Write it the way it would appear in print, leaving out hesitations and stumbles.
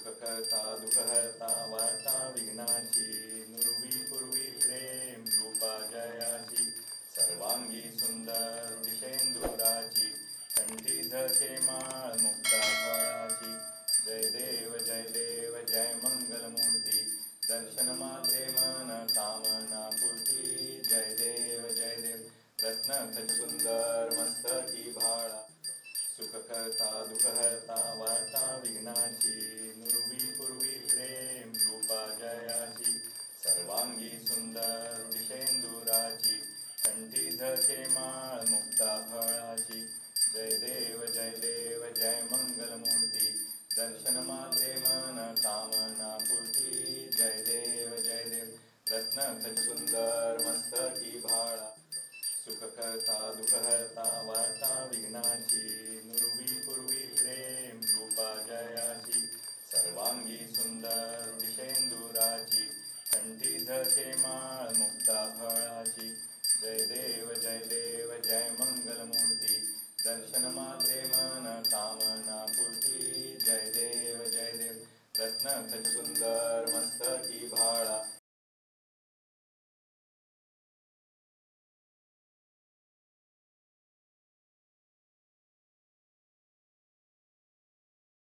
सुखकर्ता दुःखहर्ता वार्ता विघ्नाची नुरवी पूर्वी प्रेम कृपा जयाची सर्वांगी सुंदर दिशेंदुराची कंठी धरते माळ मुक्ता फळाची जय देव जय मंगलमूर्ती दर्शन मात्रे मन कामना पूर्ती जय देव रत्न खच सुंदर मस्तकी भाळा सुखकर्ता दुःखहर्ता वार्ता विघ्नाची नुरवी पूर्वी प्रेम कृपा जयाची सर्वांगी सुंदर दिशेंदुराची कंठी धरते माळ मुक्ता फळाची जय देव जय मंगलमूर्ती दर्शन मात्रे मन कामना पूर्ती जय देव रत्न खच सुंदर मस्तकी भाळा सुखकर्ता दुःखहर्ता वार्ता विघ्नाची नुरवी पूर्वी प्रेम कृपा जयाची सर्वांगी सुंदर दिशेंदुराची कंठी धरते माळ मुक्ता फळाची जय देव जय मंगलमूर्ती दर्शन मात्रे मन कामना पूर्ती जय देव रत्न खच सुंदर मस्तकी भाळा